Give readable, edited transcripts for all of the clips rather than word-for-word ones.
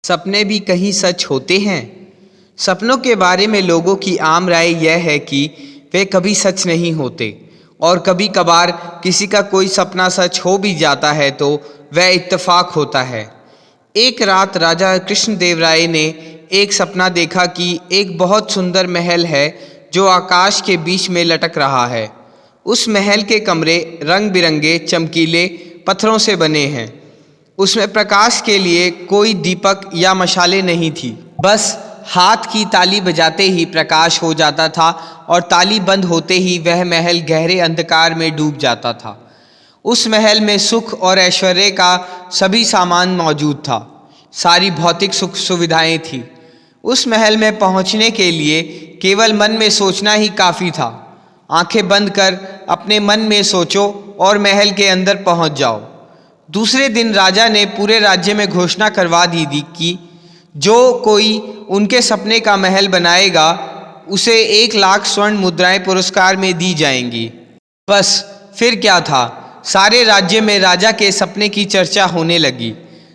सपने भी कहीं सच होते हैं। सपनों के बारे में लोगों की आम राय यह है कि वे कभी सच नहीं होते और कभी कभार किसी का कोई सपना सच हो भी जाता है तो वह इत्तेफाक होता है। एक रात राजा कृष्णदेव राय ने एक सपना देखा कि एक बहुत सुंदर महल है जो आकाश के बीच में लटक रहा है। उस महल के कमरे रंग बिरंगे चमकीले पत्थरों से बने हैं। उसमें प्रकाश के लिए कोई दीपक या मशालें नहीं थी, बस हाथ की ताली बजाते ही प्रकाश हो जाता था और ताली बंद होते ही वह महल गहरे अंधकार में डूब जाता था। उस महल में सुख और ऐश्वर्य का सभी सामान मौजूद था, सारी भौतिक सुख सुविधाएं थी। उस महल में पहुंचने के लिए केवल मन में सोचना ही काफ़ी था। आंखें बंद कर अपने मन में सोचो और महल के अंदर पहुंच जाओ। दूसरे दिन राजा ने पूरे राज्य में घोषणा करवा दी थी कि जो कोई उनके सपने का महल बनाएगा उसे 1,00,000 स्वर्ण मुद्राएं पुरस्कार में दी जाएंगी। बस फिर क्या था, सारे राज्य में राजा के सपने की चर्चा होने लगी।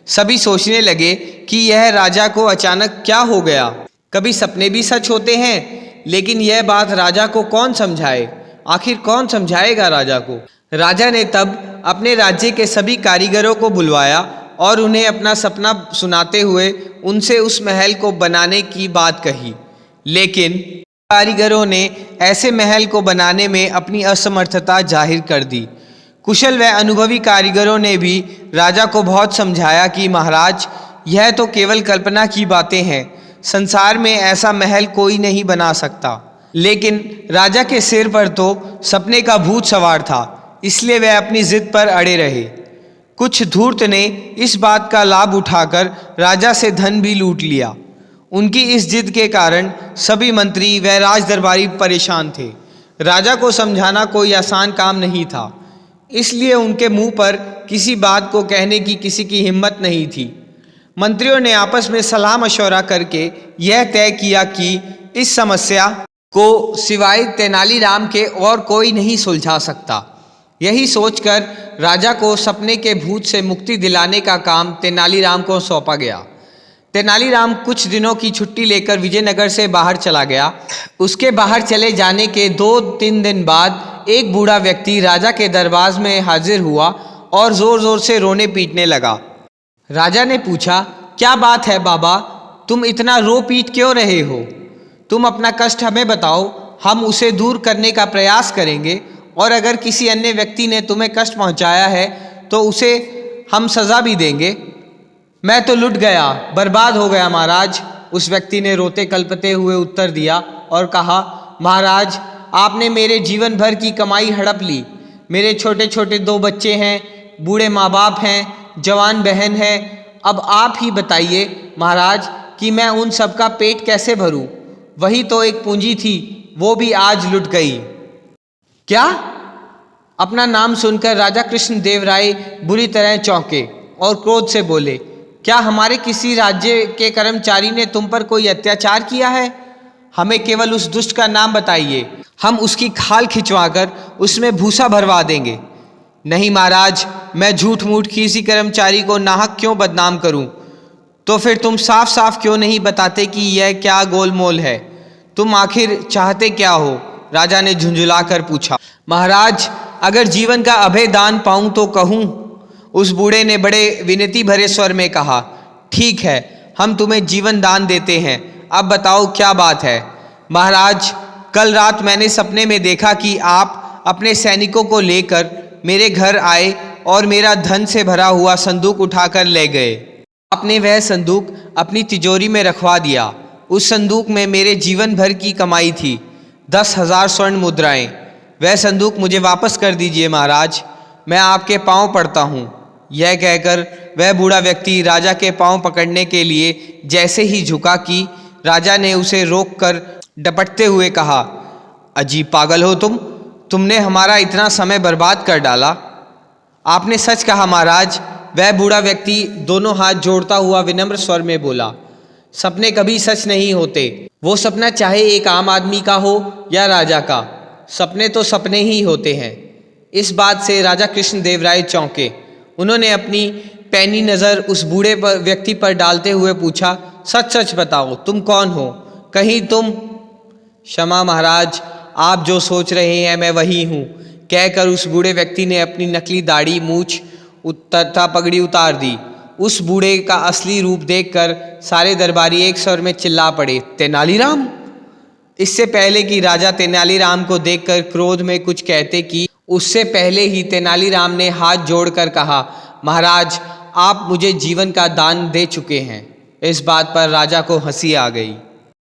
सभी सोचने लगे कि यह राजा को अचानक क्या हो गया। कभी सपने भी सच होते हैं, लेकिन यह बात राजा को कौन समझाए? आखिर कौन समझाएगा राजा को? राजा ने तब अपने राज्य के सभी कारीगरों को बुलवाया और उन्हें अपना सपना सुनाते हुए उनसे उस महल को बनाने की बात कही। लेकिन कारीगरों ने ऐसे महल को बनाने में अपनी असमर्थता जाहिर कर दी। कुशल व अनुभवी कारीगरों ने भी राजा को बहुत समझाया कि महाराज, यह तो केवल कल्पना की बातें हैं, संसार में ऐसा महल कोई नहीं बना सकता। लेकिन राजा के सिर पर तो सपने का भूत सवार था, इसलिए वह अपनी जिद पर अड़े रहे। कुछ धूर्त ने इस बात का लाभ उठाकर राजा से धन भी लूट लिया। उनकी इस जिद के कारण सभी मंत्री व राज दरबारी परेशान थे। राजा को समझाना कोई आसान काम नहीं था, इसलिए उनके मुंह पर किसी बात को कहने की किसी की हिम्मत नहीं थी। मंत्रियों ने आपस में सलाह मशवरा करके यह तय किया कि इस समस्या को सिवाय तेनालीराम के और कोई नहीं सुलझा सकता। यही सोचकर राजा को सपने के भूत से मुक्ति दिलाने का काम तेनालीराम को सौंपा गया। तेनालीराम कुछ दिनों की छुट्टी लेकर विजयनगर से बाहर चला गया। उसके बाहर चले जाने के 2-3 दिन बाद एक बूढ़ा व्यक्ति राजा के दरबार में हाजिर हुआ और जोर जोर से रोने पीटने लगा। राजा ने पूछा, क्या बात है बाबा, तुम इतना रो पीट क्यों रहे हो? तुम अपना कष्ट हमें बताओ, हम उसे दूर करने का प्रयास करेंगे, और अगर किसी अन्य व्यक्ति ने तुम्हें कष्ट पहुंचाया है तो उसे हम सज़ा भी देंगे। मैं तो लुट गया, बर्बाद हो गया महाराज, उस व्यक्ति ने रोते कलपते हुए उत्तर दिया और कहा, महाराज, आपने मेरे जीवन भर की कमाई हड़प ली। मेरे छोटे छोटे 2 बच्चे हैं, बूढ़े माँ बाप हैं, जवान बहन है। अब आप ही बताइए महाराज कि मैं उन सब का पेट कैसे भरूं? वही तो एक पूंजी थी, वो भी आज लुट गई। क्या? अपना नाम सुनकर राजा कृष्णदेव राय बुरी तरह चौंके और क्रोध से बोले, क्या हमारे किसी राज्य के कर्मचारी ने तुम पर कोई अत्याचार किया है? हमें केवल उस दुष्ट का नाम बताइए, हम उसकी खाल खिंचवाकर उसमें भूसा भरवा देंगे। नहीं महाराज, मैं झूठ मूठ किसी कर्मचारी को नाहक क्यों बदनाम करूं? तो फिर तुम साफ साफ क्यों नहीं बताते कि यह क्या गोलमोल है? तुम आखिर चाहते क्या हो? राजा ने झुंझुला कर पूछा। महाराज, अगर जीवन का अभय दान पाऊं तो कहूं, उस बूढ़े ने बड़े विनती भरे स्वर में कहा। ठीक है, हम तुम्हें जीवन दान देते हैं, अब बताओ क्या बात है? महाराज, कल रात मैंने सपने में देखा कि आप अपने सैनिकों को लेकर मेरे घर आए और मेरा धन से भरा हुआ संदूक उठाकर ले गए। आपने वह संदूक अपनी तिजोरी में रखवा दिया। उस संदूक में मेरे जीवन भर की कमाई थी, 10,000 स्वर्ण मुद्राएं। वह संदूक मुझे वापस कर दीजिए महाराज, मैं आपके पांव पड़ता हूँ। यह कहकर वह बूढ़ा व्यक्ति राजा के पांव पकड़ने के लिए जैसे ही झुका कि राजा ने उसे रोककर डपटते हुए कहा, अजीब पागल हो तुमने हमारा इतना समय बर्बाद कर डाला। आपने सच कहा महाराज, वह बूढ़ा व्यक्ति दोनों हाथ जोड़ता हुआ विनम्र स्वर में बोला। सपने कभी सच नहीं होते, वो सपना चाहे एक आम आदमी का हो या राजा का, सपने तो सपने ही होते हैं। इस बात से राजा कृष्णदेव राय चौंके। उन्होंने अपनी पैनी नज़र उस बूढ़े व्यक्ति पर डालते हुए पूछा, सच सच बताओ, तुम कौन हो? कहीं तुम? क्षमा महाराज, आप जो सोच रहे हैं मैं वही हूँ, कहकर उस बूढ़े व्यक्ति ने अपनी नकली दाढ़ी, मूछ तथा पगड़ी उतार दी। उस बूढ़े का असली रूप देखकर सारे दरबारी एक स्वर में चिल्ला पड़े, तेनालीराम! इससे पहले कि राजा तेनालीराम को देखकर क्रोध में कुछ कहते कि उससे पहले ही तेनालीराम ने हाथ जोड़कर कहा, महाराज, आप मुझे जीवन का दान दे चुके हैं। इस बात पर राजा को हंसी आ गई।